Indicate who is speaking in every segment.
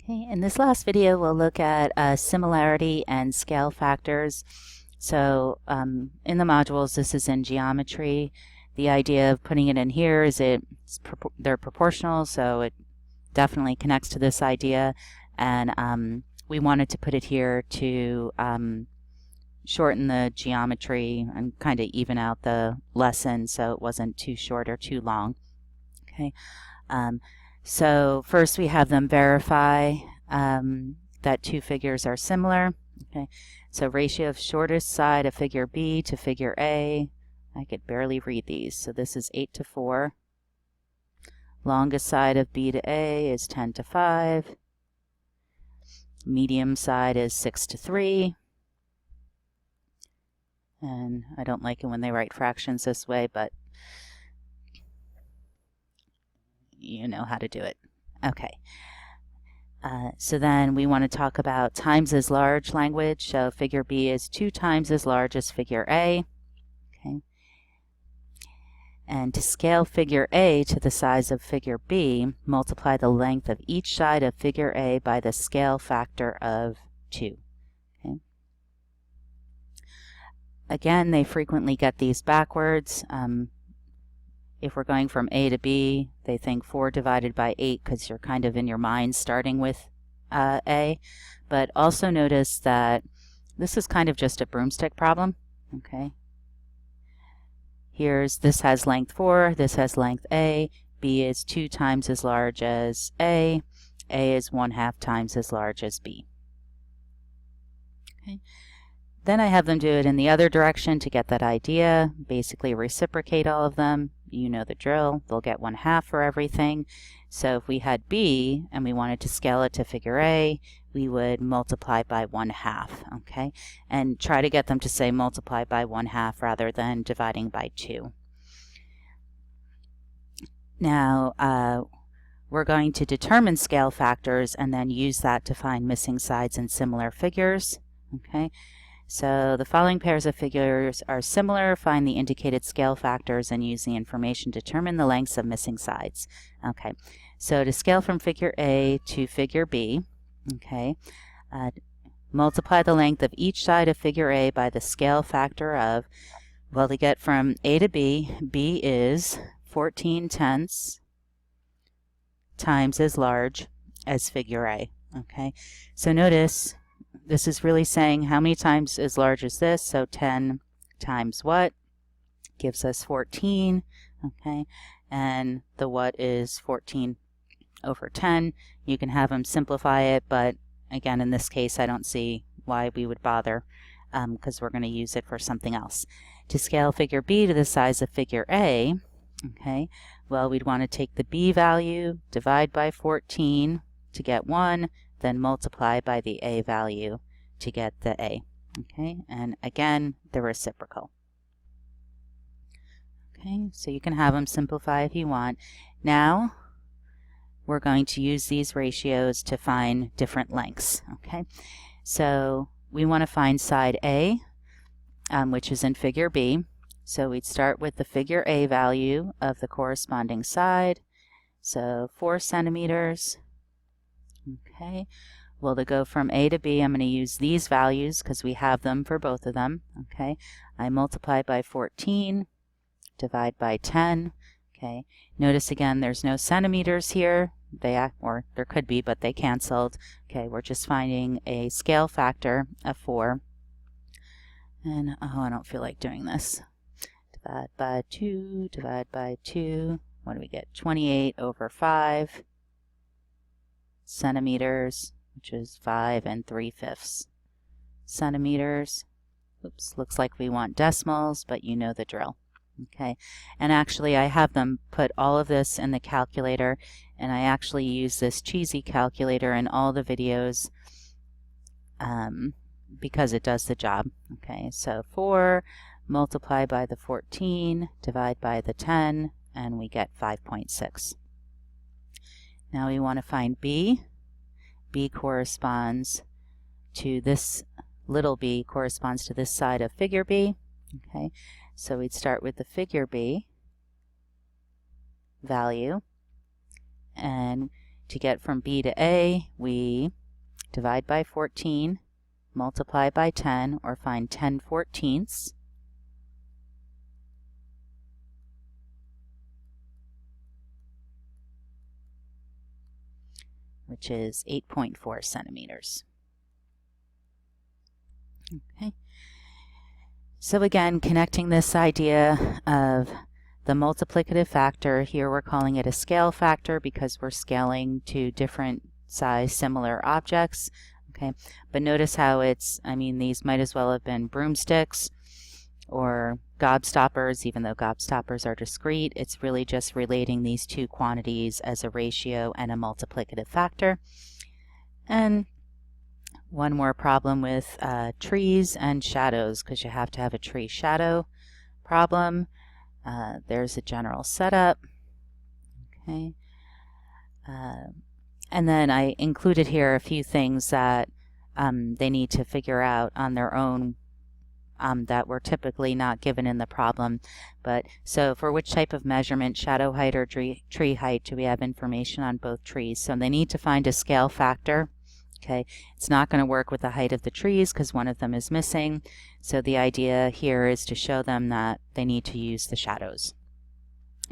Speaker 1: Okay, in this last video, we'll look at similarity and scale factors. So in the modules, this is in geometry. The idea of putting it in here is they're proportional, so it definitely connects to this idea. And we wanted to put it here to shorten the geometry and kind of even out the lesson so it wasn't too short or too long. Okay. So first we have them verify that two figures are similar. Okay, so ratio of shortest side of figure B to figure A. I could barely read these. So this is 8 to 4. Longest side of B to A is 10 to 5. Medium side is 6 to 3. And I don't like it when they write fractions this way, but you know how to do it. Okay. So then we want to talk about times as large language. So figure B is 2 times as large as figure A. Okay. And to scale figure A to the size of figure B, multiply the length of each side of figure A by the scale factor of 2. Okay. Again, they frequently get these backwards. If we're going from A to B, they think 4 divided by 8 because you're kind of in your mind starting with A. But also notice that this is kind of just a broomstick problem. Okay. This has length 4, this has length A. B is 2 times as large as A. A is 1/2 times as large as B. Okay. Then I have them do it in the other direction to get that idea. Basically reciprocate all of them. You know the drill. They'll get 1/2 for everything. So if we had B and we wanted to scale it to figure A, we would multiply by 1/2. Okay, and try to get them to say multiply by 1/2 rather than dividing by 2. Now we're going to determine scale factors and then use that to find missing sides in similar figures. Okay. So the following pairs of figures are similar. Find the indicated scale factors and use the information to determine the lengths of missing sides. Okay, so to scale from figure A to figure B, okay, multiply the length of each side of figure A by the scale factor of, well, to get from A to B, B is 14/10 times as large as figure A. Okay, so notice this is really saying how many times as large as this, so 10 times what gives us 14, okay, and the what is 14 over 10. You can have them simplify it, but again, in this case, I don't see why we would bother because we're going to use it for something else. To scale figure B to the size of figure A, okay, well, we'd want to take the B value, divide by 14 to get 1, then multiply by the A value to get the A. Okay, and again, the reciprocal. Okay, so you can have them simplify if you want. Now, we're going to use these ratios to find different lengths. Okay, so we want to find side A, which is in figure B. So we'd start with the figure A value of the corresponding side. So 4 centimeters. Okay, well, to go from A to B, I'm going to use these values because we have them for both of them. Okay, I multiply by 14, divide by 10. Okay, notice again there's no centimeters here. Or there could be, but they canceled. Okay, we're just finding a scale factor of 4. And oh, I don't feel like doing this. Divide by 2, divide by 2. What do we get? 28 over 5 centimeters, which is 5 3/5 centimeters. Oops, looks like we want decimals, but you know the drill. Okay, and actually I have them put all of this in the calculator, and I actually use this cheesy calculator in all the videos because it does the job. Okay, so 4 multiply by the 14, divide by the 10, and we get 5.6. Now we want to find B. B corresponds to this, little b corresponds to this side of figure B. Okay, so we'd start with the figure B value, and to get from B to A, we divide by 14, multiply by 10, or find 10/14, which is 8.4 centimeters. Okay. So again, connecting this idea of the multiplicative factor, here we're calling it a scale factor because we're scaling to different size similar objects. Okay, but notice how it's, I mean, these might as well have been broomsticks or gobstoppers, even though gobstoppers are discrete. It's really just relating these two quantities as a ratio and a multiplicative factor. And one more problem with trees and shadows, because you have to have a tree shadow problem. There's a general setup. Okay. And then I included here a few things that they need to figure out on their own that were typically not given in the problem. But so for which type of measurement, shadow height or tree height, do we have information on both trees? So they need to find a scale factor. Okay, it's not going to work with the height of the trees because one of them is missing. So the idea here is to show them that they need to use the shadows.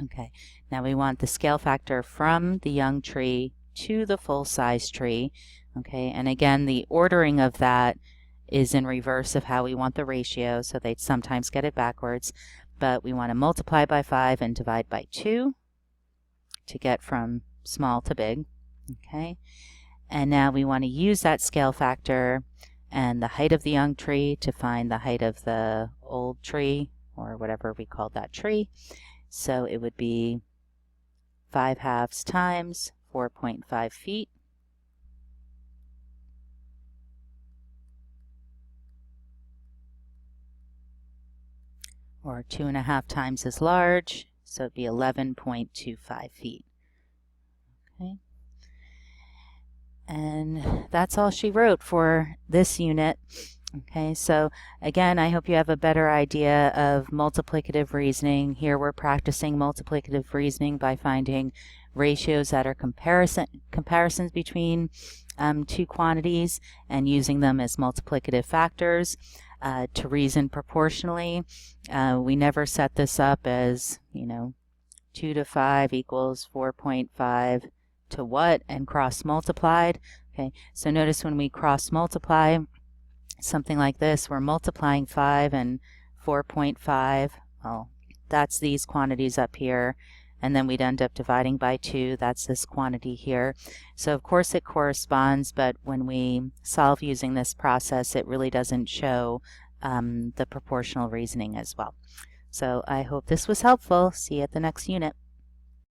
Speaker 1: Okay, now we want the scale factor from the young tree to the full-size tree. Okay, and again, the ordering of that is in reverse of how we want the ratio, so they'd sometimes get it backwards. But we want to multiply by 5 and divide by 2 to get from small to big. Okay. And now we want to use that scale factor and the height of the young tree to find the height of the old tree, or whatever we call that tree. So it would be 5/2 times 4.5 feet. Or 2.5 times as large, so it'd be 11.25 feet. Okay. And that's all she wrote for this unit. Okay, so again, I hope you have a better idea of multiplicative reasoning. Here we're practicing multiplicative reasoning by finding ratios that are comparisons between two quantities and using them as multiplicative factors to reason proportionally. We never set this up as, 2 to 5 equals 4.5 to what and cross multiplied. Okay, so notice when we cross multiply something like this, we're multiplying 5 and 4.5. Well, that's these quantities up here, and then we'd end up dividing by 2. That's this quantity here. So of course it corresponds, but when we solve using this process, it really doesn't show the proportional reasoning as well. So I hope this was helpful. See you at the next unit.